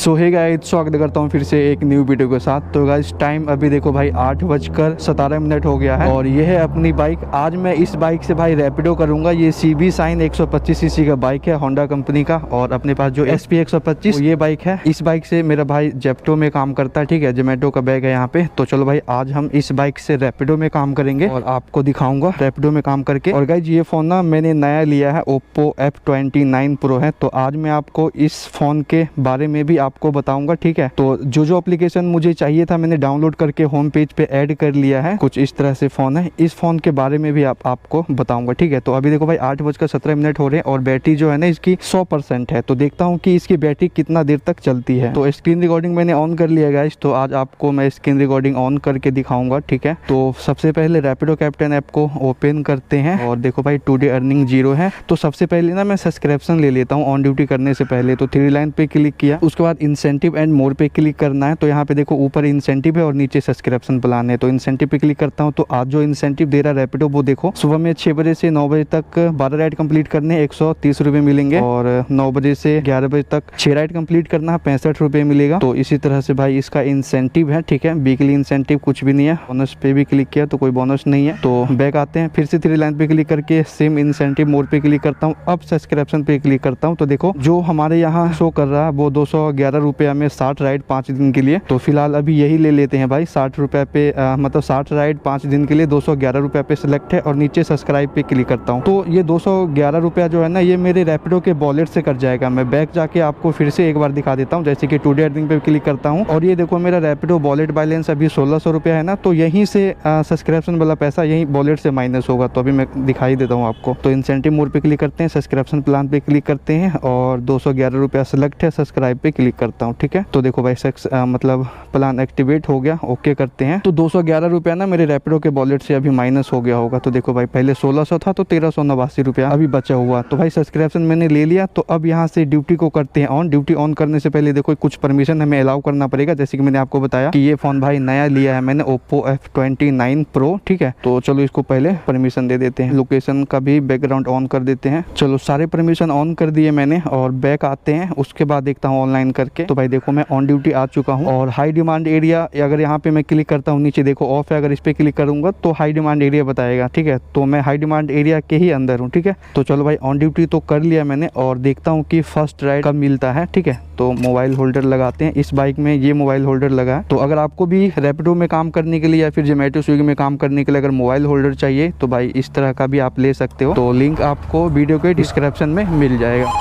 सो hey guys, स्वागत करता हूँ फिर से एक न्यू वीडियो के साथ। तो गाइस टाइम अभी देखो भाई 8:17 हो गया है और ये है अपनी बाइक। आज मैं इस बाइक से भाई रैपिडो करूंगा। ये CB Shine 125 सीसी का बाइक है होंडा कंपनी का, और अपने पास जो SP 125 ये बाइक है। इस बाइक से मेरा भाई जेप्टो में काम करता है, ठीक है, जोमेटो का बैग है यहाँ पे। तो चलो भाई आज हम इस बाइक से रैपिडो में काम करेंगे और आपको दिखाऊंगा रैपिडो में काम करके। और गाइस ये फोन ना मैंने नया लिया है, Oppo F29 Pro है। तो आज मैं आपको इस फोन के बारे में भी आपको बताऊंगा, ठीक है। तो जो एप्लीकेशन मुझे चाहिए था मैंने डाउनलोड करके होम पेज पे ऐड कर लिया है। कुछ इस तरह से फोन है, इस फोन के बारे में भी आपको बताऊंगा, ठीक है। तो अभी देखो भाई 8:17 हो रहे हैं और बैटरी जो है ना इसकी 100% है। तो देखता हूँ कि इसकी बैटरी कितना देर तक चलती है। तो स्क्रीन रिकॉर्डिंग मैंने ऑन कर लिया गाइस, तो आज आपको मैं स्क्रीन रिकॉर्डिंग ऑन करके दिखाऊंगा, ठीक है। तो सबसे पहले रैपिडो कैप्टन ऐप को ओपन करते हैं और देखो भाई टुडे अर्निंग 0 है। तो सबसे पहले ना मैं सब्सक्रिप्शन ले लेता हूँ ऑन ड्यूटी करने से पहले। तो 3 लाइन पे क्लिक किया, उसके बाद इंसेंटिव एंड मोर पे क्लिक करना है। तो यहाँ पे देखो ऊपर इंसेंटिव है और नीचे सब्सक्रिप्शन प्लान है। तो इंसेंटिव पे क्लिक करता हूँ। तो आज जो इंसेंटिव दे रहा है रैपिडो वो देखो, सुबह में 6 बजे से 9 बजे तक 12 राइड कंप्लीट करने 130 रुपये मिलेंगे, और 9 बजे से 11 बजे तक 6 राइड कंप्लीट करना 65 रुपये मिलेगा। तो इसी तरह से भाई इसका इंसेंटिव है, ठीक है। वीकली इंसेंटिव कुछ भी नहीं है। बोनस पे भी क्लिक किया तो कोई बोनस नहीं है। तो बैक आते हैं, फिर से 3 लाइन पे क्लिक करके सेम इंसेंटिव मोर पे क्लिक करता हूँ। अब सब्सक्रिप्शन पे क्लिक करता हूँ। तो देखो जो हमारे यहाँ शो कर रहा है वो 211 रुपया में 60 राइड 5 दिन के लिए। तो फिलहाल अभी यही ले लेते हैं भाई 60 रुपये पे, मतलब 60 राइड 5 दिन के लिए 211 रुपये पे सिलेक्ट है। और नीचे सब्सक्राइब पे क्लिक करता हूँ। तो ये 211 रुपया जो है ना ये मेरे रैपिडो के वॉलेट से कट जाएगा। मैं बैक जाके आपको फिर से एक बार दिखा देता हूँ। जैसे कि टुडे अर्निंग पे क्लिक करता हूँ और ये देखो मेरा रैपिडो वॉलेट बैलेंस अभी 1600 रुपया है ना। तो यहीं से सब्सक्रिप्शन वाला पैसा यहीं वॉलेट से माइनस होगा। तो अभी मैं दिखाई देता हूँ आपको। तो इंसेंटिव मोड पे क्लिक करते हैं, सब्सक्रिप्शन प्लान पे क्लिक करते हैं और 211 रुपया सेलेक्ट है, सब्सक्राइब पे क्लिक करता हूँ, ठीक है। तो देखो भाई मतलब प्लान एक्टिवेट हो गया, ओके करते हैं। तो 211 रुपया ना मेरे रैपिडो के वॉलेट से अभी माइनस हो गया होगा। तो देखो भाई पहले 1600 था तो 1389 रुपया अभी बचा हुआ। तो भाई सब्सक्रिप्शन मैंने ले लिया। तो अब यहाँ से ड्यूटी को करते हैं ऑन। ड्यूटी ऑन करने से पहले देखो कुछ परमिशन हमें अलाउ करना पड़ेगा। जैसे कि मैंने आपको बताया कि ये फोन भाई नया लिया है मैंने, Oppo F29 Pro, ठीक है। तो चलो इसको पहले परमिशन दे देते हैं। लोकेशन का भी बैकग्राउंड ऑन कर देते हैं। चलो सारे परमिशन ऑन कर दिए मैंने और बैक आते हैं। उसके बाद देखता हूँ ऑनलाइन करके। तो भाई देखो मैं ऑन ड्यूटी आ चुका हूँ और हाई डिमांड एरिया अगर यहाँ पे मैं क्लिक करता हूँ, नीचे देखो ऑफ है, अगर इस पे क्लिक करूंगा तो हाई डिमांड एरिया बताएगा, ठीक है। तो मैं हाई डिमांड एरिया के ही अंदर हूँ, ठीक है। तो चलो भाई ऑन ड्यूटी तो कर लिया मैंने और देखता हूँ कि फर्स्ट राइड कब मिलता है, ठीक है। तो मोबाइल होल्डर लगाते हैं। इस बाइक में ये मोबाइल होल्डर लगा है। तो अगर आपको भी रैपिडो में काम करने के लिए या फिर जोमेटो स्विगी में काम करने के लिए अगर मोबाइल होल्डर चाहिए तो भाई इस तरह का भी आप ले सकते हो। तो लिंक आपको वीडियो के डिस्क्रिप्शन में मिल जाएगा।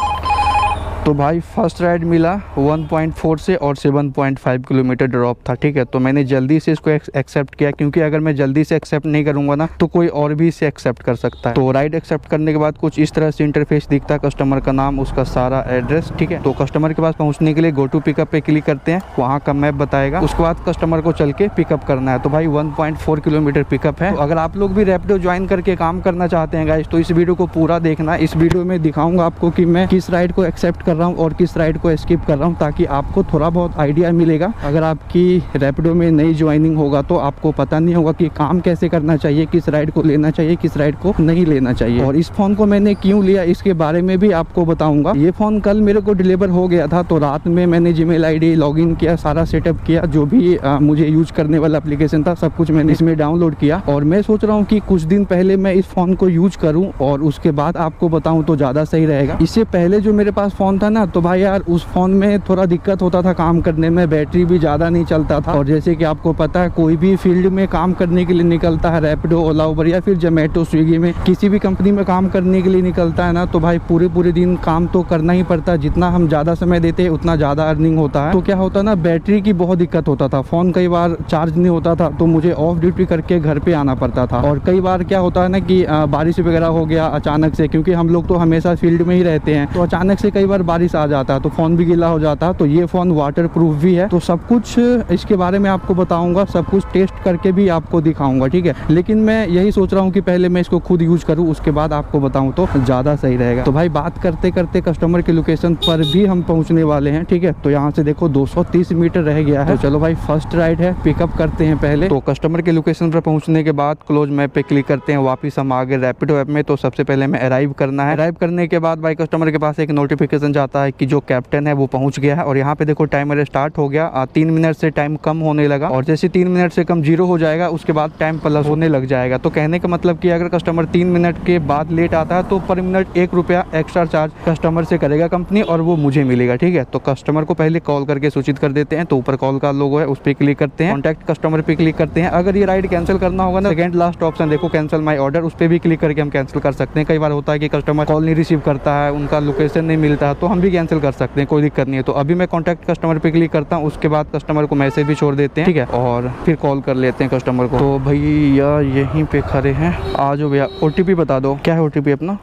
तो भाई फर्स्ट राइड मिला 1.4 से और 7.5 किलोमीटर ड्रॉप था, ठीक है। तो मैंने जल्दी से इसको एक्सेप्ट किया, क्योंकि अगर मैं जल्दी से एक्सेप्ट नहीं करूंगा ना तो कोई और भी इसे एक्सेप्ट कर सकता है। तो राइड एक्सेप्ट करने के बाद कुछ इस तरह से इंटरफेस दिखता है, कस्टमर का नाम, उसका सारा एड्रेस, ठीक है। तो कस्टमर के पास पहुंचने के लिए गो टू पिकअप पे क्लिक करते हैं, वहाँ का मैप बताएगा। उसके बाद कस्टमर को चल के पिकअप करना है। तो भाई 1.4 किलोमीटर पिकअप है। तो अगर आप लोग भी रैपिडो ज्वाइन करके काम करना चाहते हैं गाइस तो इस वीडियो को पूरा देखना। इस वीडियो में दिखाऊंगा आपको कि मैं किस राइड को एक्सेप्ट कर रहा हूँ और किस राइड को स्किप कर रहा हूँ, ताकि आपको थोड़ा बहुत आइडिया मिलेगा। अगर आपकी रैपिडो में नई ज्वाइनिंग होगा तो आपको पता नहीं होगा कि काम कैसे करना चाहिए, किस राइड को लेना चाहिए, किस राइड को नहीं लेना चाहिए। और इस फोन को मैंने क्यों लिया इसके बारे में भी आपको बताऊंगा। ये फोन कल मेरे को डिलीवर हो गया था। तो रात में मैंने जीमेल आईडी लॉगिन किया, सारा सेटअप किया, जो भी मुझे यूज करने वाला एप्लीकेशन था सब कुछ मैंने इसमें डाउनलोड किया। और मैं सोच रहा हूँ कि कुछ दिन पहले मैं इस फोन को यूज करूँ और उसके बाद आपको बताऊँ तो ज़्यादा सही रहेगा। इससे पहले जो मेरे पास फोन था ना, तो भाई यार उस फोन में थोड़ा दिक्कत होता था काम करने में, बैटरी भी ज़्यादा नहीं चलता था। और जैसे कि आपको पता है कोई भी फील्ड में काम करने के लिए निकलता है, रैपिडो, ओला, उबर या फिर जोमेटो स्विगी में किसी भी कंपनी में काम करने के लिए निकलता है ना, तो भाई पूरे दिन काम तो करना ही पड़ता है। जितना हम ज़्यादा समय देते हैं उतना ज़्यादा अर्निंग होता है। तो क्या होता है ना, बैटरी की बहुत दिक्कत होता था। फ़ोन कई बार चार्ज नहीं होता था तो मुझे ऑफ ड्यूटी करके घर पर आना पड़ता था। और कई बार क्या होता है ना कि बारिश वगैरह हो गया अचानक से, क्योंकि हम लोग तो हमेशा फील्ड में ही रहते हैं, तो अचानक से कई बार बारिश आ जाता है तो फ़ोन भी गीला हो जाता। तो ये फ़ोन वाटर प्रूफ भी है। तो सब कुछ इसके बारे में आपको बताऊंगा, सब कुछ टेस्ट करके भी आपको दिखाऊंगा, ठीक है। लेकिन मैं यही सोच रहा हूँ कि पहले मैं इसको खुद यूज करूँ, उसके बाद आपको बताऊँ तो ज़्यादा सही रहेगा। तो भाई बात करते करते कस्टमर के लोकेशन पर भी हम पहुँचने वाले हैं, ठीक है। तो यहाँ से देखो 230 मीटर रह गया है। तो चलो भाई फर्स्ट राइड है, पिकअप करते हैं पहले। तो कस्टमर के लोकेशन पर पहुँचने के बाद क्लोज मैप पे क्लिक करते हैं, वापिस हम आगे रैपिडो ऐप में। तो सबसे पहले हमें अराइव करना है। अराइव करने के बाद भाई कस्टमर के पास एक नोटिफिकेशन जाता है कि जो कैप्टन है वो पहुंच गया है। और यहाँ पे देखो टाइमर स्टार्ट हो गया, 3 मिनट से टाइम कम होने लगा और जैसे 3 मिनट से कम 0 हो जाएगा उसके बाद टाइम प्लस होने लग जाएगा। तो कहने का मतलब कि अगर कस्टमर 3 मिनट के बाद लेट आता है तो पर मिनट 1 रुपया एक्स्ट्रा चार्ज कस्टमर से करेगा कंपनी और वो मुझे मिलेगा। ठीक है, तो कस्टमर को पहले कॉल करके सूचित कर देते हैं। तो ऊपर कॉल का लोगो है, उस पर क्लिक करते हैं, कॉन्टैक्ट कस्टमर पे क्लिक करते हैं। अगर ये राइड कैंसिल करना होगा ना, सेकंड लास्ट ऑप्शन देखो कैंसिल माय ऑर्डर, उस पर भी क्लिक करके हम कैंसिल कर सकते हैं। कई बार होता है कि कस्टमर कॉल नहीं रिसीव करता है, उनका लोकेशन नहीं मिलता है, तो हम भी कैंसिल कर सकते हैं, कोई दिक्कत नहीं है। तो अभी मैं कॉन्टैक्ट कस्टमर पे क्लिक करता हूँ, उसके बाद कस्टमर को मैसेज भी छोड़ देते हैं। ठीक है, और फिर कॉल कर लेते हैं कस्टमर को। तो भैया यहीं पे खड़े हैं, आ जाओ भैया। OTP बता दो, क्या है OTP अपना?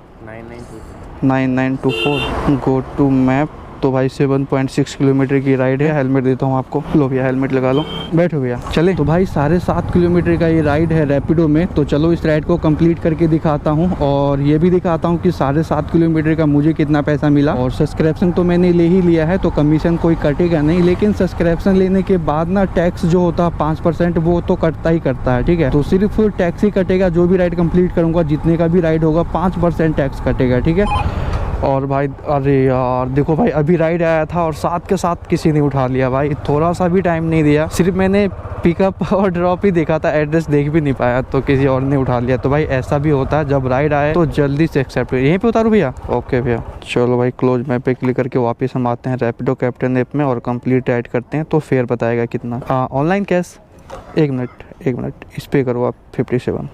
9924 गो टू मैप। तो भाई 7.6 किलोमीटर की राइड है। हेलमेट देता हूँ आपको, लो भैया हेलमेट लगा लो, बैठो भैया। चले, तो भाई 7.5 किलोमीटर का ये राइड है रैपिडो में। तो चलो इस राइड को कंप्लीट करके दिखाता हूँ और ये भी दिखाता हूँ कि 7.5 किलोमीटर का मुझे कितना पैसा मिला। और सब्सक्रिप्शन तो मैंने ले ही लिया है तो कमीशन कोई कटेगा नहीं, लेकिन सब्सक्रिप्शन लेने के बाद ना टैक्स जो होता है 5% वो तो कटता ही करता है। ठीक है, तो सिर्फ टैक्स ही कटेगा, जो भी राइड कंप्लीट करूँगा, जितने का भी राइड होगा 5% टैक्स कटेगा। ठीक है, और भाई अरे यार देखो भाई, अभी राइड आया था और साथ के साथ किसी ने उठा लिया भाई, थोड़ा सा भी टाइम नहीं दिया, सिर्फ मैंने पिकअप और ड्रॉप ही देखा था, एड्रेस देख भी नहीं पाया तो किसी और ने उठा लिया। तो भाई ऐसा भी होता है, जब राइड आए तो जल्दी से एक्सेप्ट करिए। यहीं पे उतारू भैया? ओके भैया, चलो भाई क्लोज मैप पे क्लिक करके वापस हम आते हैं रैपिडो कैप्टन ऐप में और कंप्लीट राइड करते हैं। तो फेयर बताएगा कितना। ऑनलाइन कैश, एक मिनट इस पे करो आप 57।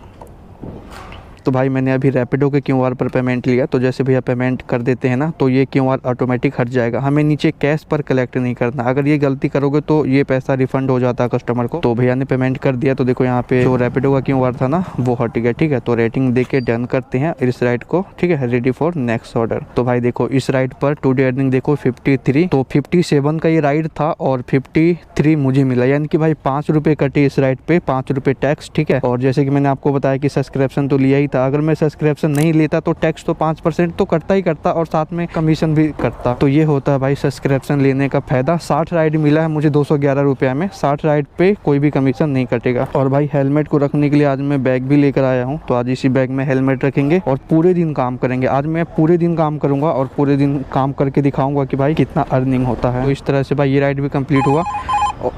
तो भाई मैंने अभी रैपिडो के QR पर पेमेंट लिया, तो जैसे भैया पेमेंट कर देते हैं ना तो ये QR ऑटोमेटिक हट जाएगा, हमें नीचे कैश पर कलेक्ट नहीं करना। अगर ये गलती करोगे तो ये पैसा रिफंड हो जाता है कस्टमर को। तो भैया ने पेमेंट कर दिया, तो देखो यहाँ पे जो रैपिडो का QR था ना वो हट गया। ठीक है, तो रेटिंग दे के डन करते हैं इस राइड को। ठीक है, रेडी फॉर नेक्स्ट ऑर्डर। तो भाई देखो इस राइड पर टुडे अर्निंग देखो 53, तो 57 का ये राइड था और 53 मुझे मिला, यानी कि भाई 5 रुपये कटे इस राइड पे, 5 रुपये टैक्स। ठीक है, और जैसे कि मैंने आपको बताया कि सब्सक्रिप्शन तो लिया ही था, अगर मैं सब्सक्रिप्शन नहीं लेता तो टैक्स तो 5% तो करता ही करता और साथ में कमीशन भी करता। तो ये होता है भाई सब्सक्रिप्शन लेने का फायदा। 60 राइड मिला है मुझे 211 रुपया में, 60 राइड पे कोई भी कमीशन नहीं कटेगा। और भाई हेलमेट को रखने के लिए आज मैं बैग भी लेकर आया हूँ, तो आज इसी बैग में हेलमेट रखेंगे और पूरे दिन काम करेंगे। आज मैं पूरे दिन काम करूंगा और पूरे दिन काम करके दिखाऊंगा कि भाई कितना अर्निंग होता है। तो इस तरह से भाई ये राइड भी कंप्लीट हुआ।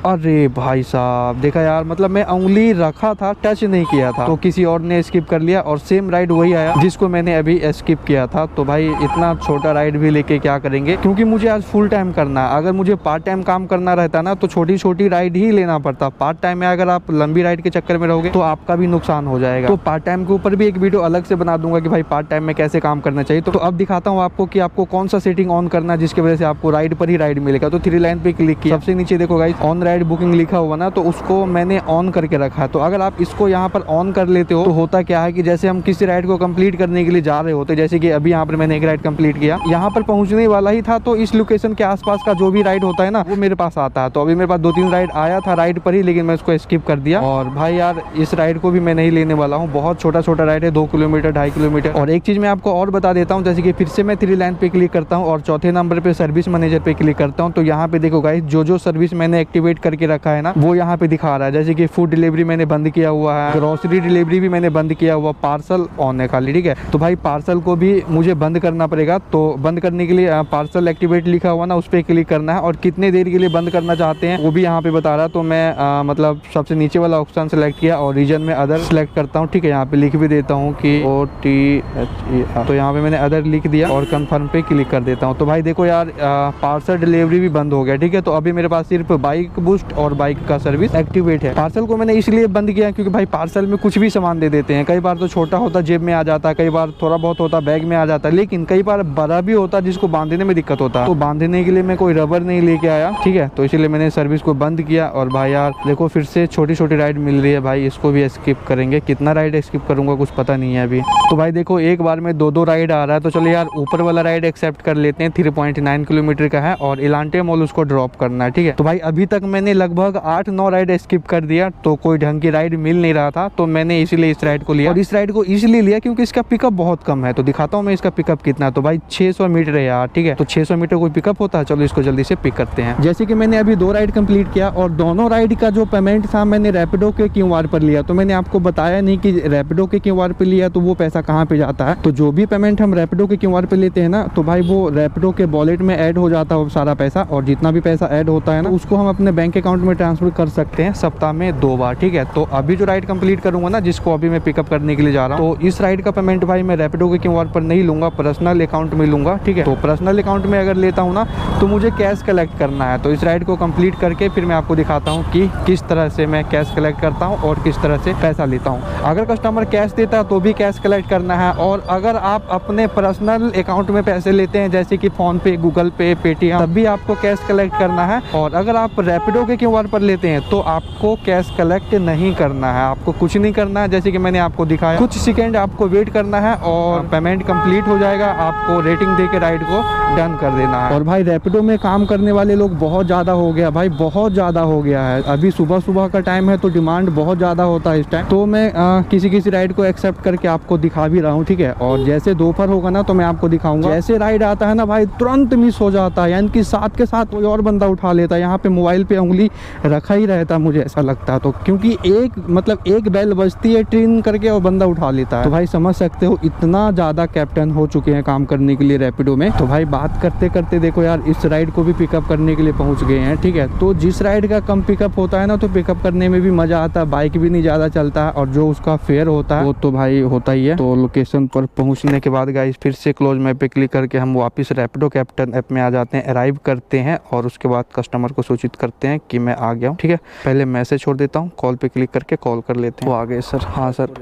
अरे भाई साहब देखा यार, मतलब मैं उंगली रखा था, टच नहीं किया था, तो किसी और ने स्किप कर लिया और सेम राइड वही आया जिसको मैंने अभी स्किप किया था। तो भाई इतना छोटा राइड भी लेके क्या करेंगे, क्योंकि मुझे आज फुल टाइम करना है। अगर मुझे पार्ट टाइम काम करना रहता ना तो छोटी छोटी राइड ही लेना पड़ता। पार्ट टाइम में अगर आप लंबी राइड के चक्कर में रहोगे तो आपका भी नुकसान हो जाएगा। तो पार्ट टाइम के ऊपर भी एक वीडियो अलग से बना दूंगा कि भाई पार्ट टाइम में कैसे काम करना चाहिए। तो अब दिखाता हूँ आपको कि आपको कौन सा सेटिंग ऑन करना है जिसकी वजह से आपको राइड पर ही राइड मिलेगा। तो 3 लाइन पे क्लिक किया, सबसे नीचे देखो गाइस ऑन राइड बुकिंग लिखा हुआ ना, तो उसको मैंने ऑन करके रखा है। तो अगर आप इसको यहाँ पर ऑन कर लेते हो तो होता क्या है कि जैसे हम किसी राइड को कंप्लीट करने के लिए जा रहे होते, जैसे कि अभी यहाँ पर मैंने एक राइड कंप्लीट किया, यहाँ पर पहुंचने वाला ही था, तो इस लोकेशन के आसपास का जो भी राइड होता है ना वो मेरे पास आता है। तो अभी मेरे पास 2-3 राइड आया था राइड पर ही, लेकिन मैं उसको स्किप कर दिया। और भाई यार इस राइड को भी मैं नहीं लेने वाला हूँ, बहुत छोटा छोटा राइड है, 2 किलोमीटर 2.5 किलोमीटर। और एक चीज मैं आपको और बता देता हूँ, जैसे कि फिर से मैं 3 लाइन पे क्लिक करता हूँ और चौथे नंबर पे सर्विस मैनेजर पे क्लिक करता हूँ। तो यहाँ पे देखो गाइस जो सर्विस मैंने एक्टिवेट करके रखा है ना वो यहाँ पे दिखा रहा है। जैसे कि फूड डिलीवरी मैंने बंद किया हुआ है, ग्रोसरी डिलीवरी भी मैंने बंद किया हुआ, पार्सल ऑन है खाली। ठीक है, तो भाई पार्सल को भी मुझे बंद करना पड़ेगा। तो बंद करने के लिए पार्सल एक्टिवेट लिखा हुआ ना उस पर क्लिक करना है और कितने देर के लिए बंद करना चाहते हैं वो भी यहाँ पे बता रहा है। तो मैं मतलब सबसे नीचे वाला ऑप्शन सेलेक्ट किया और रीजन में अदर सेलेक्ट करता हूँ। ठीक है, यहाँ पे लिख भी देता हूँ कि OTHER, तो यहाँ पे मैंने अदर लिख दिया और कंफर्म पे क्लिक कर देता हूँ। तो भाई देखो यार पार्सल डिलीवरी भी बंद हो गया। ठीक है, तो अभी मेरे पास सिर्फ बाइक बूस्ट और बाइक का सर्विस एक्टिवेट है। पार्सल को मैंने इसलिए बंद किया क्योंकि भाई पार्सल में कुछ भी सामान दे देते हैं। कई बार तो छोटा होता जेब में आ जाता, कई बार थोड़ा बहुत होता बैग में आ जाता, लेकिन कई बार बड़ा भी होता जिसको बांधने में दिक्कत होता। तो बांधने के लिए मैं कोई रबर नहीं लेके आया। ठीक है, तो इसलिए मैंने सर्विस को बंद किया। और भाई यार देखो फिर से छोटी छोटी राइड मिल रही है भाई, इसको भी स्किप करेंगे। कितना राइड स्किप करूंगा कुछ पता नहीं है अभी। तो भाई देखो एक बार में 2-2 राइड आ रहा है। तो चलो यार ऊपर वाला राइड एक्सेप्ट कर लेते हैं, 3.9 किलोमीटर का है और इलांटे मॉल उसको ड्रॉप करना है। ठीक है, तो भाई अभी तक मैंने लगभग 8-9 राइड स्किप कर दिया, तो कोई ढंग की राइड मिल नहीं रहा था, तो मैंने इसीलिए इस राइड को लिया। और इस राइड को इसलिए लिया क्योंकि इसका पिकअप बहुत कम है। तो दिखाता हूँ मैं इसका पिकअप कितना है। तो भाई 600 मीटर है यार, ठीक है। तो 600 मीटर कोई पिकअप होता है, चलो इसको जल्दी से पिक करते हैं। जैसे कि मैंने अभी 2 राइड कंप्लीट किया और दोनों राइड का जो पेमेंट था मैंने रैपिडो के क्यूआर पर लिया। तो मैंने आपको बताया नहीं कि रैपिडो के क्यूआर पे लिया तो वो पैसा कहाँ पे जाता है। तो जो भी पेमेंट हम रैपिडो के क्यूआर पे लेते हैं ना, तो भाई वो रैपिडो के वॉलेट में ऐड हो जाता है वो सारा पैसा, और जितना भी पैसा ऐड होता है ना उसको हम अपने बैंक अकाउंट में ट्रांसफर कर सकते हैं सप्ताह में 2 बार, ठीक है। तो अभी जो राइड कंप्लीट करूंगा ना, जिसको अभी मैं पिकअप करने के लिए जा रहा हूँ, तो इस राइड का पेमेंट भाई मैं रैपिडो के क्यूआर पर नहीं लूंगा, पर्सनल अकाउंट में लूंगा, ठीक है। तो पर्सनल अकाउंट में अगर लेता हूँ ना तो मुझे कैश कलेक्ट करना है। तो इस राइड को कंप्लीट करके फिर मैं आपको दिखाता हूँ कि किस तरह से मैं कैश कलेक्ट करता हूँ और किस तरह से पैसा लेता हूँ। अगर कस्टमर कैश देता है तो भी कैश कलेक्ट करना है, और अगर आप अपने पर्सनल अकाउंट में पैसे लेते हैं जैसे कि फोन पे, गूगल पे, पेटीएम, तब भी आपको कैश कलेक्ट करना है। और अगर आप रैपिडो के क्यूआर पर लेते हैं तो आपको कैश कलेक्ट नहीं करना है, आपको कुछ नहीं करना है। जैसे कि मैंने आपको दिखाया, कुछ सेकंड आपको वेट करना है और पेमेंट कंप्लीट हो जाएगा, आपको रेटिंग दे के राइड को डन कर देना है। और भाई रैपिडो में काम करने वाले लोग बहुत ज़्यादा हो गया भाई, बहुत ज़्यादा हो गया है। अभी सुबह सुबह का टाइम है तो डिमांड बहुत ज़्यादा होता है इस टाइम। तो मैं किसी राइड को एक्सेप्ट करके आपको दिखा भी रहा हूँ, ठीक है। और जैसे दोपहर होगा ना तो मैं आपको दिखाऊंगा। जैसे राइड आता है ना भाई तुरंत मिस हो जाता है, यानी कि साथ के साथ कोई और बंदा उठा लेता है। यहाँ पे मोबाइल पे उंगली रखा ही रहता है, मुझे ऐसा लगता है। तो क्योंकि एक बेल बजती है ट्रिन करके और बंदा उठा लेता है। तो भाई समझ सकते हो इतना ज़्यादा कैप्टन हो चुके हैं काम करने के लिए रैपिडो में। तो भाई बात करते करते देखो यार इस राइड को भी पिकअप करने के लिए पहुँच गए हैं, ठीक है। तो जिस राइड का कम पिकअप होता है ना तो पिकअप करने में भी मज़ा आता है, बाइक भी नहीं ज़्यादा चलता है, और जो उसका फेयर होता है वो तो भाई होता ही है। तो लोकेशन पर पहुंचने के बाद गाइस फिर से क्लोज मैप पे क्लिक करके हम वापस रैपिडो कैप्टन ऐप में आ जाते हैं, अराइव करते हैं और उसके बाद कस्टमर को सूचित करते हैं कि मैं आ गया हूँ, ठीक है। पहले मैसेज छोड़ देता हूँ, कॉल पे क्लिक करके कॉल कर लेते हैं। वो आ गए सर। हाँ सर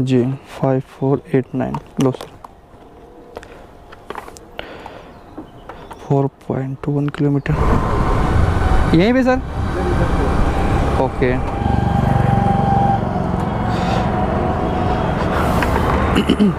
जी 5489 लो सर। 4.21 किलोमीटर यहीं पे सर। ओके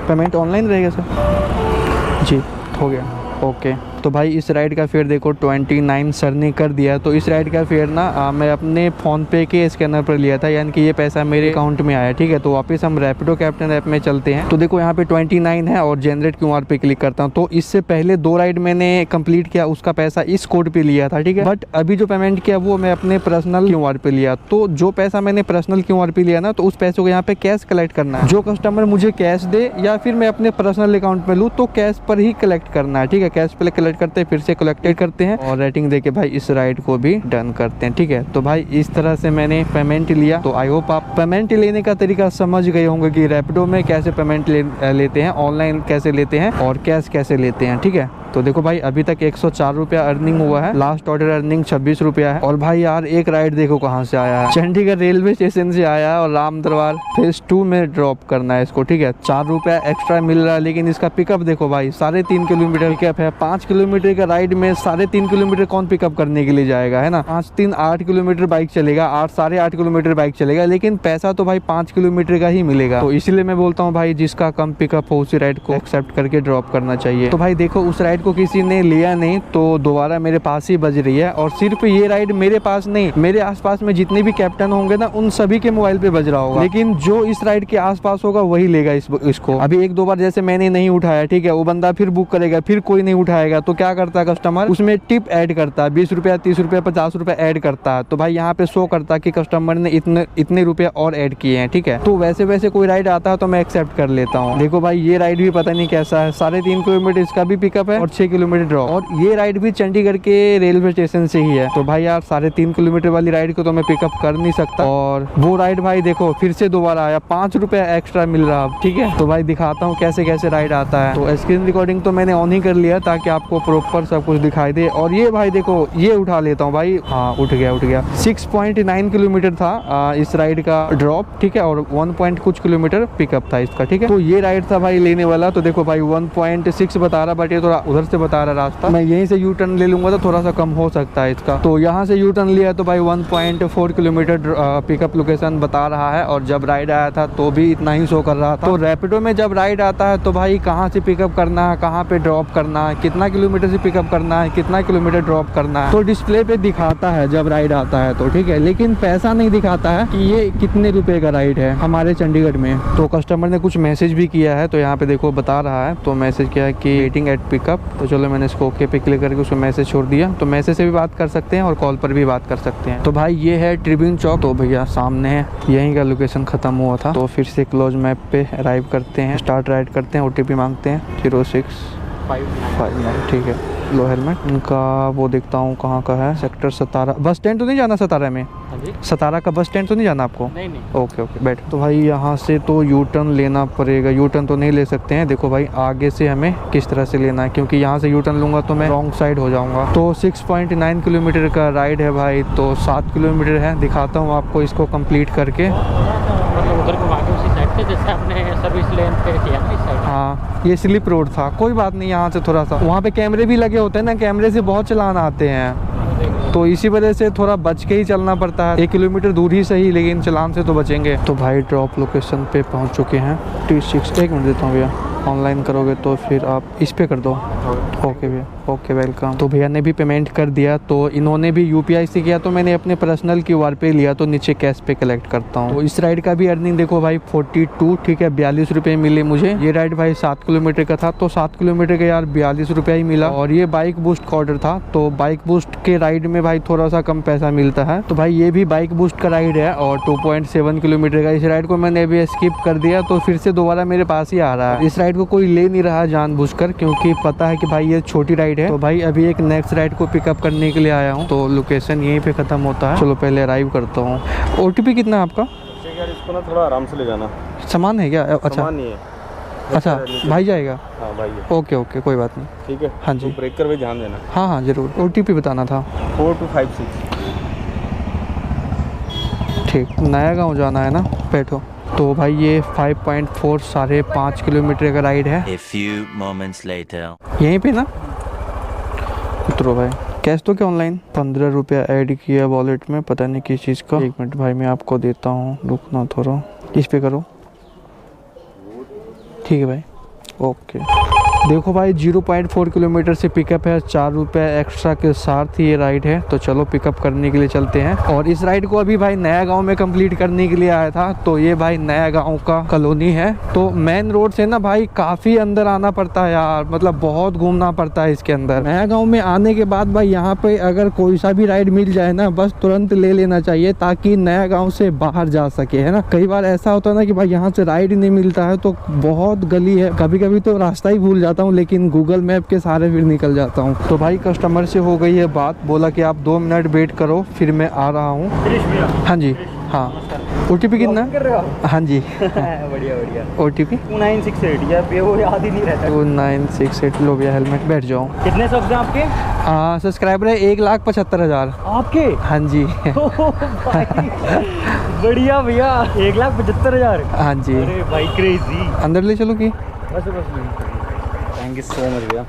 पेमेंट ऑनलाइन रहेगा सर जी, हो गया। ओके तो भाई इस राइड का फेयर देखो 29 सर ने कर दिया। तो इस राइड का फेयर ना मैं अपने फ़ोन पे के स्कैनर पर लिया था, यानी कि ये पैसा मेरे अकाउंट में आया, ठीक है। तो वापस हम रैपिडो कैप्टन ऐप में चलते हैं। तो देखो यहाँ पे 29 है और जनरेट क्यूआर पे क्लिक करता हूँ। तो इससे पहले 2 राइड मैंने कंप्लीट किया, उसका पैसा इस कोड पे लिया था, ठीक है। बट अभी जो पेमेंट किया वो मैं अपने पर्सनल क्यूआर पे लिया। तो जो पैसा मैंने पर्सनल क्यूआर पे लिया ना, तो उस पैसे को यहाँ पे कैश कलेक्ट करना है। जो कस्टमर मुझे कैश दे या फिर मैं अपने पर्सनल अकाउंट में लूँ तो कैश पर ही कलेक्ट करना है, ठीक है। कैश पे कलेक्ट करते हैं, फिर से कलेक्टेड करते हैं और रेटिंग देके भाई इस राइड को भी डन करते हैं, ठीक है। तो भाई इस तरह से मैंने पेमेंट लिया। तो आई होप आप पेमेंट लेने का तरीका समझ गए होंगे कि रैपिडो में कैसे पेमेंट लेते हैं, ऑनलाइन कैसे लेते हैं और कैश कैसे लेते हैं, ठीक है। तो देखो भाई अभी तक 104 रुपया अर्निंग हुआ है, लास्ट ऑर्डर अर्निंग 26 रुपया है। और भाई यार एक राइड देखो कहाँ से आया है, चंडीगढ़ रेलवे स्टेशन से आया है और राम दरबार फेज 2 में ड्रॉप करना है इसको, ठीक है। 4 रुपया एक्स्ट्रा मिल रहा है, लेकिन इसका पिकअप देखो भाई 3.5 किलोमीटर पिकअप है। 5 किलोमीटर का राइड में 3.5 किलोमीटर कौन पिकअप करने के लिए जाएगा, है ना। 5-3 8 किलोमीटर बाइक चलेगा, 8-8.5 किलोमीटर बाइक चलेगा, लेकिन पैसा तो भाई 5 किलोमीटर का ही मिलेगा। तो इसलिए मैं बोलता हूँ भाई जिसका कम पिकअप हो उसी राइड को एक्सेप्ट करके ड्रॉप करना चाहिए। तो भाई देखो उस राइड को किसी ने लिया नहीं तो दोबारा मेरे पास ही बज रही है। और सिर्फ ये राइड मेरे पास नहीं, मेरे आसपास में जितने भी कैप्टन होंगे ना उन सभी के मोबाइल पे बज रहा होगा, लेकिन जो इस राइड के आसपास होगा वही लेगा इसको। अभी 1-2 बार जैसे मैंने नहीं उठाया, ठीक है, वो बंदा फिर बुक करेगा, फिर कोई नहीं उठाएगा, तो क्या करता है कस्टमर उसमें टिप ऐड करता है, 20 रुपया, 30 रुपया, 50 रुपया ऐड करता है। तो भाई यहाँ पे शो करता है कि कस्टमर ने इतने रुपये और ऐड किए हैं, ठीक है। तो वैसे कोई राइड आता है तो मैं एक्सेप्ट कर लेता हूँ। देखो भाई ये राइड भी पता नहीं कैसा है, 3.5 किलोमीटर इसका भी पिकअप है और 6 किलोमीटर ड्रॉप। और ये राइड भी चंडीगढ़ के रेलवे स्टेशन से ही है। तो भाई यार 3.5 किलोमीटर वाली राइड को तो मैं पिकअप कर नहीं सकता। और वो राइड भाई देखो फिर से दोबारा आया, 5 रुपया एक्स्ट्रा मिल रहा है, ठीक है। तो भाई दिखाता हूँ कैसे कैसे राइड आता है। तो स्क्रीन रिकॉर्डिंग तो मैंने ऑन ही कर लिया ताकि आपको प्रॉपर सब कुछ दिखाई दे। और ये भाई देखो ये उठा लेता हूँ भाई, हाँ उठ गया 6.9 किलोमीटर था इस राइड का ड्रॉप, ठीक है। और 1 कुछ किलोमीटर पिकअप था इसका, ठीक है। तो ये राइड था भाई लेने वाला। तो देखो भाई 1.6 बता रहा, बट ये थोड़ा उधर उधर से बता रहा रास्ता, मैं यहीं से यू टर्न ले लूंगा तो थोड़ा सा कम हो सकता है इसका। तो यहाँ से यू टर्न लिया तो भाई 1.4 किलोमीटर पिकअप लोकेशन बता रहा है, और जब राइड आया था तो भी इतना ही शो कर रहा था। तो रैपिडो में जब राइड आता है तो भाई कहाँ से पिकअप करना है, कहाँ पे ड्रॉप करना है, कितना किलोमीटर से पिकअप करना है, कितना किलोमीटर ड्रॉप करना है, तो डिस्प्ले पे दिखाता है जब राइड आता है तो, ठीक है। लेकिन पैसा नहीं दिखाता है कि ये कितने रुपए का राइड है हमारे चंडीगढ़ में। तो कस्टमर ने कुछ मैसेज भी किया है, तो यहाँ पे देखो बता रहा है, तो मैसेज किया है कि वेटिंग एट पिकअप। तो चलो मैंने इसको ओके पे क्लिक करके उसको मैसेज छोड़ दिया। तो मैसेज से भी बात कर सकते हैं और कॉल पर भी बात कर सकते हैं। तो भाई ये है ट्रिब्यून चौक, तो भैया सामने है, यहीं का लोकेशन खत्म हुआ था। तो फिर से क्लोज मैप पे अराइव करते हैं, स्टार्ट राइड करते हैं, OTP मांगते हैं 0659, ठीक है। लो हेलमेट इनका वो देखता हूँ कहाँ का है, सेक्टर 17। बस स्टैंड तो नहीं जाना 17 में? सतारा का बस स्टैंड तो नहीं जाना आपको? नहीं। ओके बैठ। तो भाई यहाँ से तो यू टर्न लेना पड़ेगा, यू टर्न तो नहीं ले सकते हैं। देखो भाई आगे से हमें किस तरह से लेना है, क्योंकि यहाँ से यू टर्न लूँगा तो मैं रॉन्ग साइड हो जाऊँगा। तो 6.9 किलोमीटर का राइड है भाई, तो 7 किलोमीटर है। दिखाता हूँ आपको इसको कंप्लीट करके। उधर को आगे उसी साइड से जैसे आपने सर्विस लेन पे किया ना, इस साइड। हाँ ये स्लिप रोड था, कोई बात नहीं। यहाँ से थोड़ा सा वहाँ पे कैमरे भी लगे होते हैं ना, कैमरे से बहुत चलान आते हैं, तो इसी वजह से थोड़ा बच के ही चलना पड़ता है। 1 किलोमीटर दूर ही सही, लेकिन चलान से तो बचेंगे। तो भाई ड्रॉप लोकेशन पे पहुँच चुके हैं। T6 1 मिनट देता हूँ भैया, ऑनलाइन करोगे तो फिर आप इस पे कर दो। ओके भैया, ओके वेलकम। तो भैया ने भी पेमेंट कर दिया, तो इन्होंने भी UPI से किया, तो मैंने अपने पर्सनल QR पे लिया, तो नीचे कैश पे कलेक्ट करता हूँ। तो इस राइड का भी अर्निंग देखो भाई 42, ठीक है, 42 रुपये मिले मुझे। ये राइड भाई 7 किलोमीटर का था, तो 7 किलोमीटर का यार 42 रुपया ही मिला। और ये बाइक बूस्ट का ऑर्डर था, तो बाइक बूस्ट के राइड में भाई थोड़ा सा कम पैसा मिलता है। तो भाई ये भी बाइक बूस्ट का राइड है और 2.7 किलोमीटर का। इस राइड को मैंने अभी स्किप कर दिया, तो फिर से दोबारा मेरे पास ही आ रहा है। इस राइड को कोई ले नहीं रहा जानबूझकर, क्योंकि पता है कि भाई ये छोटी राइड है। तो भाई अभी एक नेक्स्ट राइड को पिकअप करने के लिए आया हूँ, तो लोकेशन यहीं पे खत्म होता है। चलो पहले अराइव करता हूँ। OTP कितना है आपका? यार इसको ना थोड़ा आराम से ले जाना। सामान है क्या? अच्छा सामान नहीं है। अच्छा भाई जाएगा? हाँ भाई है। ओके कोई बात नहीं, ठीक है। हाँ जी। तो ब्रेकर पे ध्यान देना। हाँ जरूर। OTP बताना था। 4256। ठीक, नया गाँव जाना है ना, बैठो। तो भाई ये 5.4 5.5 किलोमीटर का राइड है। A few moments later. यहीं पे ना उतरो भाई। कैश तो क्या ऑनलाइन? 15 रुपया ऐड किया वॉलेट में, पता नहीं किस चीज़ का। 1 मिनट भाई मैं आपको देता हूँ, रुकना थोड़ा। इस पे करो, ठीक है भाई, ओके। देखो भाई 0.4 किलोमीटर से पिकअप है, 4 रुपये एक्स्ट्रा के साथ ही ये राइड है। तो चलो पिकअप करने के लिए चलते हैं। और इस राइड को अभी भाई नया गांव में कंप्लीट करने के लिए आया था। तो ये भाई नया गांव का कॉलोनी है, तो मेन रोड से ना भाई काफ़ी अंदर आना पड़ता है यार, मतलब बहुत घूमना पड़ता है इसके अंदर। नया गाँव में आने के बाद भाई यहाँ पे अगर कोई सा भी राइड मिल जाए ना, बस तुरंत ले लेना चाहिए, ताकि नया गाँव से बाहर जा सके, है ना। कई बार ऐसा होता है ना कि भाई यहाँ से राइड ही नहीं मिलता है, तो बहुत गली है, कभी कभी तो रास्ता ही भूल जाता हूँ, लेकिन गूगल मैप के सहारे फिर निकल जाता हूँ। तो भाई कस्टमर से हो गई है बात, बोला कि आप 2 मिनट वेट करो, फिर मैं आ रहा हूँ। हाँ जी, हाँ। OTP कितना? हाँ जी बढ़िया OTP 2968। यार वो याद ही नहीं रहता। 2968। लो भैया हेलमेट, बैठ जाओ। कितने सब्स हैं आपके? सब्सक्राइबर है 1,75,000 आपके? हाँ जी बढ़िया भैया, 1,75,000। हाँ जी। अरे भाई क्रेजी। अंदर ले चलो कि बस थैंक यू सो मच भैया।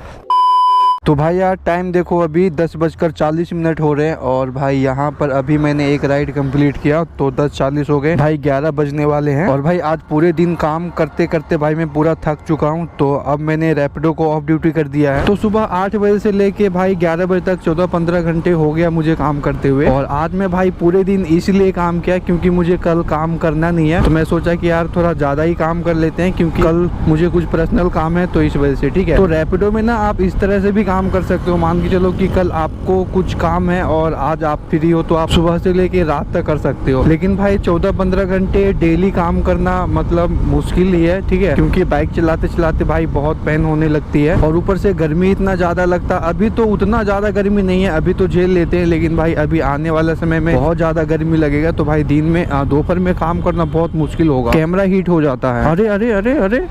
तो भाई यार टाइम देखो अभी 10:40 हो रहे हैं, और भाई यहाँ पर अभी मैंने एक राइड कंप्लीट किया, तो 10:40 हो गए भाई, 11 बजने वाले हैं। और भाई आज पूरे दिन काम करते करते भाई मैं पूरा थक चुका हूँ, तो अब मैंने रैपिडो को ऑफ ड्यूटी कर दिया है। तो सुबह 8 बजे से लेके भाई 11 बजे तक 14-15 घंटे हो गया मुझे काम करते हुए। और आज मैं भाई पूरे दिन इसलिए काम किया क्योंकि मुझे कल काम करना नहीं है, तो मैं सोचा कि यार थोड़ा ज़्यादा ही काम कर लेते हैं, क्योंकि कल मुझे कुछ पर्सनल काम है, तो इस वजह से, ठीक है। तो रैपिडो में ना आप इस तरह से भी काम कर सकते हो, मान के चलो कि कल आपको कुछ काम है और आज आप फ्री हो, तो आप सुबह से लेके रात तक कर सकते हो। लेकिन भाई 14-15 घंटे डेली काम करना मतलब मुश्किल ही है, ठीक है, क्योंकि बाइक चलाते चलाते भाई बहुत पेन होने लगती है, और ऊपर से गर्मी इतना ज़्यादा लगता। अभी तो उतना ज़्यादा गर्मी नहीं है, अभी तो झेल लेते हैं, लेकिन भाई अभी आने वाला समय में बहुत ज़्यादा गर्मी लगेगा, तो भाई दिन में दोपहर में काम करना बहुत मुश्किल होगा, कैमरा हीट हो जाता है। अरे अरे अरे अरे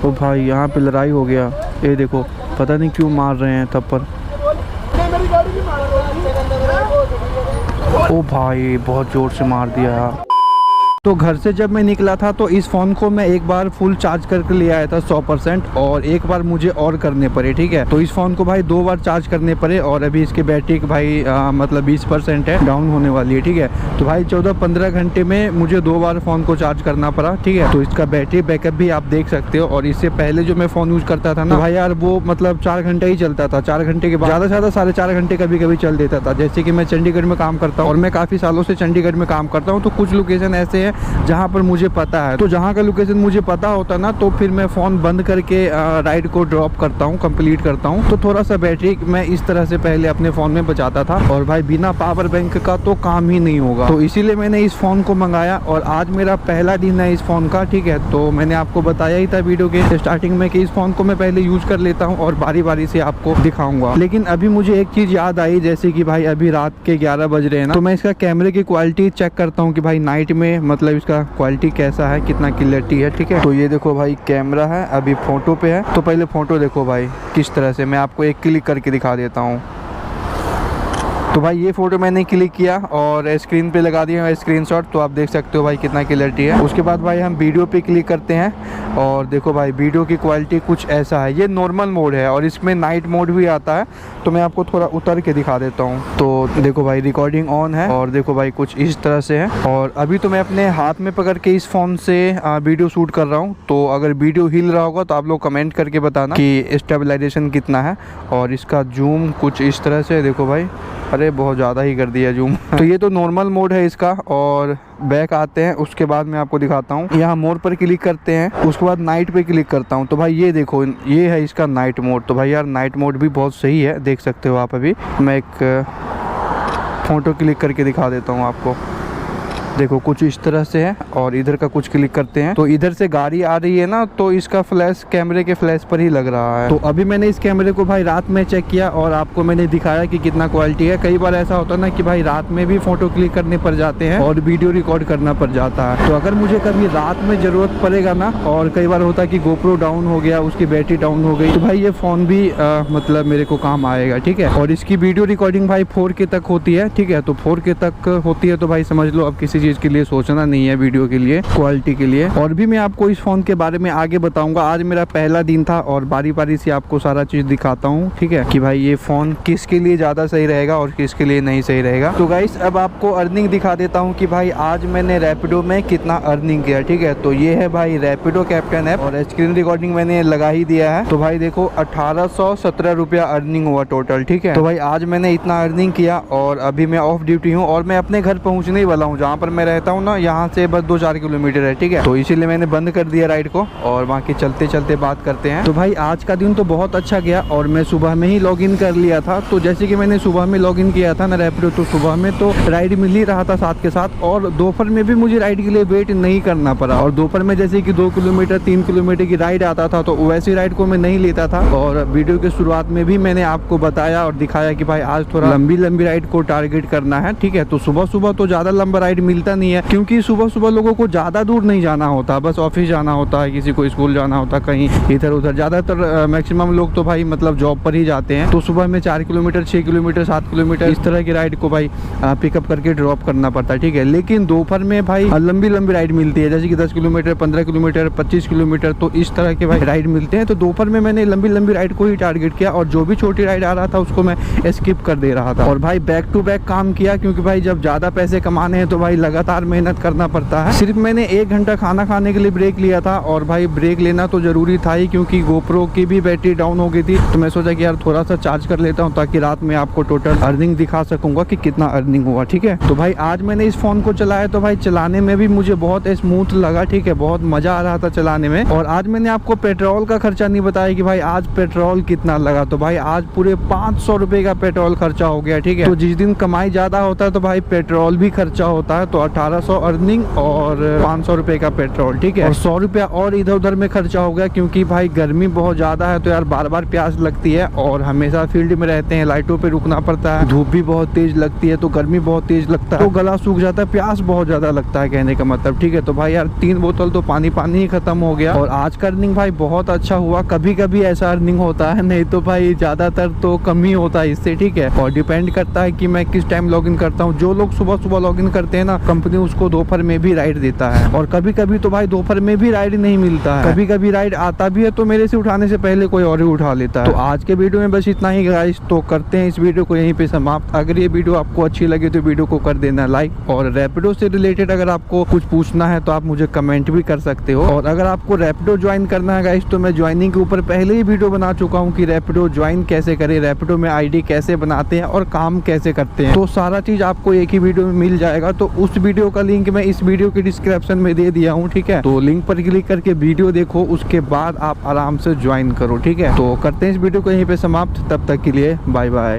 ओ भाई यहाँ पे लड़ाई हो गया, ये देखो, पता नहीं क्यों मार रहे हैं थप्पड़। ओ भाई बहुत जोर से मार दिया। तो घर से जब मैं निकला था तो इस फ़ोन को मैं एक बार फुल चार्ज करके ले आया था 100%, और एक बार मुझे और करने पड़े, ठीक है। तो इस फ़ोन को भाई 2 बार चार्ज करने पड़े, और अभी इसकी बैटरी भाई मतलब 20% है, डाउन होने वाली है, ठीक है। तो भाई 14-15 घंटे में मुझे 2 बार फ़ोन को चार्ज करना पड़ा, ठीक है। तो इसका बैटरी बैकअप भी आप देख सकते हो। और इससे पहले जो मैं फ़ोन यूज़ करता था ना भाई यार, वो मतलब 4 घंटे ही चलता था। 4 घंटे के बाद ज़्यादा से ज़्यादा 4.5 घंटे कभी कभी चल देता था। जैसे कि मैं चंडीगढ़ में काम करता हूँ, और मैं काफ़ी सालों से चंडीगढ़ में काम करता हूँ, तो कुछ लोकेशन ऐसे हैं जहाँ पर मुझे पता है। तो जहाँ का लोकेशन मुझे पता होता ना, तो फिर मैं फ़ोन बंद करके राइड को ड्रॉप करता हूँ, कंप्लीट करता हूँ। तो थोड़ा सा बैटरी मैं इस तरह से पहले अपने फ़ोन में बचाता था, और भाई बिना पावर बैंक का तो काम ही नहीं होगा। तो इसीलिए मैंने इस फ़ोन को मंगाया, और आज मेरा पहला दिन है इस फ़ोन का, ठीक है। तो मैंने आपको बताया ही था वीडियो के स्टार्टिंग में कि इस फ़ोन को मैं पहले यूज़ कर लेता हूँ और बारी बारी से आपको दिखाऊंगा। लेकिन अभी मुझे एक चीज़ याद आई, जैसे कि भाई अभी रात के 11 बज रहे हैं ना, तो मैं इसका कैमरे की क्वालिटी चेक करता हूँ कि भाई नाइट में मतलब इसका क्वालिटी कैसा है, कितना क्लियरिटी है, ठीक है। तो ये देखो भाई कैमरा है, अभी फ़ोटो पे है। तो पहले फ़ोटो देखो भाई किस तरह से, मैं आपको एक क्लिक करके दिखा देता हूँ। तो भाई ये फ़ोटो मैंने क्लिक किया और स्क्रीन पे लगा दिया स्क्रीनशॉट, तो आप देख सकते हो भाई कितना क्लियरिटी है। उसके बाद भाई हम वीडियो पे क्लिक करते हैं, और देखो भाई वीडियो की क्वालिटी कुछ ऐसा है। ये नॉर्मल मोड है, और इसमें नाइट मोड भी आता है। तो मैं आपको थोड़ा उतर के दिखा देता हूँ। तो देखो भाई रिकॉर्डिंग ऑन है, और देखो भाई कुछ इस तरह से है। और अभी तो मैं अपने हाथ में पकड़ के इस फ़ोन से वीडियो शूट कर रहा हूँ। तो अगर वीडियो हिल रहा होगा तो आप लोग कमेंट करके बताना कि स्टेबलाइजेशन कितना है। और इसका जूम कुछ इस तरह से देखो भाई, अरे बहुत ज़्यादा ही कर दिया जूम। तो ये तो नॉर्मल मोड है इसका। और बैक आते हैं, उसके बाद मैं आपको दिखाता हूँ। यहाँ मोड पर क्लिक करते हैं, उसके बाद नाइट पे क्लिक करता हूँ। तो भाई ये देखो, ये है इसका नाइट मोड। तो भाई यार नाइट मोड भी बहुत सही है, देख सकते हो आप। अभी मैं एक फ़ोटो क्लिक करके दिखा देता हूँ आपको। देखो कुछ इस तरह से है, और इधर का कुछ क्लिक करते हैं तो इधर से गाड़ी आ रही है ना, तो इसका फ्लैश कैमरे के फ्लैश पर ही लग रहा है। तो अभी मैंने इस कैमरे को भाई रात में चेक किया, और आपको मैंने दिखाया कि कितना क्वालिटी है। कई बार ऐसा होता है ना कि भाई रात में भी फ़ोटो क्लिक करने पड़ जाते हैं और वीडियो रिकॉर्ड करना पड़ जाता है। तो अगर मुझे कभी रात में ज़रूरत पड़ेगा ना, और कई बार होता है कि गोप्रो डाउन हो गया, उसकी बैटरी डाउन हो गई, तो भाई ये फ़ोन भी मतलब मेरे को काम आएगा, ठीक है। और इसकी वीडियो रिकॉर्डिंग भाई 4K तक होती है, ठीक है। तो 4K तक होती है, तो भाई समझ लो अब किसी चीज़ के लिए सोचना नहीं है, वीडियो के लिए, क्वालिटी के लिए। और भी मैं आपको इस फ़ोन के बारे में आगे बताऊंगा। आज मेरा पहला दिन था, और बारी बारी से आपको सारा चीज़ दिखाता हूँ, ठीक है, कि भाई ये फ़ोन किसके लिए ज़्यादा सही रहेगा और किसके लिए नहीं सही रहेगा। तो गाइस अब आपको अर्निंग दिखा देता हूँ कि भाई आज मैंने रैपिडो में कितना अर्निंग किया, ठीक है। तो ये है भाई रैपिडो कैप्टन ऐप, और स्क्रीन रिकॉर्डिंग मैंने लगा ही दिया है। तो भाई देखो 1817 रुपया अर्निंग हुआ टोटल, ठीक है। तो भाई आज मैंने इतना अर्निंग किया, और अभी मैं ऑफ ड्यूटी हूँ, और मैं अपने घर पहुँचने ही वाला हूँ। जहाँ पर मैं रहता हूँ ना, यहाँ से बस 2-4 किलोमीटर है, ठीक है। तो इसीलिए मैंने बंद कर दिया राइड को, और बाकी चलते चलते बात करते हैं। तो भाई आज का दिन तो बहुत अच्छा गया, और मैं सुबह में ही लॉगिन कर लिया था। तो जैसे कि मैंने सुबह में लॉगिन किया था ना रैपिडो, तो सुबह में तो राइड मिल ही रहा था साथ के साथ, और दोपहर में भी मुझे राइड के लिए वेट नहीं करना पड़ा। और दोपहर में जैसे कि 2 किलोमीटर 3 किलोमीटर की राइड आता था, तो वैसी राइड को मैं नहीं लेता था। और वीडियो के शुरुआत में भी मैंने आपको बताया और दिखाया कि भाई आज थोड़ा लंबी राइड को टारगेट करना है, ठीक है। तो सुबह सुबह तो ज़्यादा लंबा राइड मिलता नहीं है, क्योंकि सुबह सुबह लोगों को ज़्यादा दूर नहीं जाना होता, बस ऑफिस जाना होता है, किसी को स्कूल जाना होता है, कहीं इधर उधर। ज़्यादातर मैक्सिमम लोग तो भाई मतलब जॉब पर ही जाते हैं। तो सुबह में 4 किलोमीटर 6 किलोमीटर 7 किलोमीटर इस तरह की राइड को भाई पिकअप करके ड्रॉप करना पड़ता है, ठीक है। लेकिन दोपहर में भाई लंबी राइड मिलती है, जैसे कि 10 किलोमीटर 15 किलोमीटर 25 किलोमीटर, तो इस तरह के भाई राइड मिलते हैं। तो दोपहर में मैंने लंबी राइड को ही टारगेट किया, और जो भी छोटी राइड आ रहा था उसको मैं स्किप कर दे रहा था। और भाई बैक टू बैक काम किया, क्योंकि भाई जब ज़्यादा पैसे कमाने हैं तो भाई लगातार मेहनत करना पड़ता है। सिर्फ मैंने 1 घंटा खाना खाने के लिए ब्रेक लिया था, और भाई ब्रेक लेना तो ज़रूरी था ही, क्योंकि गोप्रो की भी बैटरी डाउन हो गई थी। तो मैं सोचा कि यार थोड़ा सा चार्ज कर लेता हूँ, ताकि रात में आपको टोटल अर्निंग दिखा सकूँगा कि कितना अर्निंग हुआ, ठीक है। तो भाई आज मैंने इस फ़ोन को चलाया, तो भाई चलाने में भी मुझे बहुत स्मूथ लगा, ठीक है, बहुत मज़ा आ रहा था चलाने में। और आज मैंने आपको पेट्रोल का खर्चा नहीं बताया कि भाई आज पेट्रोल कितना लगा। तो भाई आज पूरे 500 रुपये का पेट्रोल खर्चा हो गया, ठीक है। तो जिस दिन कमाई ज़्यादा होता है तो भाई पेट्रोल भी खर्चा होता है। तो 1800 अर्निंग और 500 रुपये का पेट्रोल, ठीक है। और 100 रुपया और इधर उधर में खर्चा हो गया, क्योंकि भाई गर्मी बहुत ज़्यादा है, तो यार बार बार प्यास लगती है, और हमेशा फील्ड में रहते हैं, लाइटों पे रुकना पड़ता है, धूप भी बहुत तेज लगती है, तो गर्मी बहुत तेज लगता है, तो गला सूख जाता है, प्यास बहुत ज़्यादा लगता है, कहने का मतलब, ठीक है। तो भाई यार 3 बोतल तो पानी ही खत्म हो गया। और आज का अर्निंग भाई बहुत अच्छा हुआ। कभी कभी ऐसा अर्निंग होता है, नहीं तो भाई ज़्यादातर तो कम ही होता है इससे, ठीक है। और डिपेंड करता है कि मैं किस टाइम लॉगिन करता हूँ। जो लोग सुबह सुबह लॉगिन करते हैं ना, कंपनी उसको दोपहर में भी राइड देता है। और कभी कभी तो भाई दोपहर में भी राइड नहीं मिलता है, कभी कभी राइड आता भी है तो मेरे से उठाने से पहले कोई और ही उठा लेता है। तो आज के वीडियो में बस इतना ही गाइस, तो करते हैं इस वीडियो को यहीं पे समाप्त। अगर ये वीडियो आपको अच्छी लगे तो वीडियो को कर देना लाइक, और रैपिडो से रिलेटेड अगर आपको कुछ पूछना है तो आप मुझे कमेंट भी कर सकते हो। और अगर आपको रैपिडो ज्वाइन करना है गाइस तो मैं ज्वाइनिंग के ऊपर पहले ही वीडियो बना चुका हूँ कि रैपिडो ज्वाइन कैसे करें, रैपिडो में आईडी कैसे बनाते हैं और काम कैसे करते हैं। तो सारा चीज आपको एक ही वीडियो में मिल जाएगा। तो उस वीडियो का लिंक मैं इस वीडियो के डिस्क्रिप्शन में दे दिया हूँ, ठीक है। तो लिंक पर क्लिक करके वीडियो देखो, उसके बाद आप आराम से ज्वाइन करो, ठीक है। तो करते हैं इस वीडियो को यहीं पे समाप्त, तब तक के लिए बाय बाय।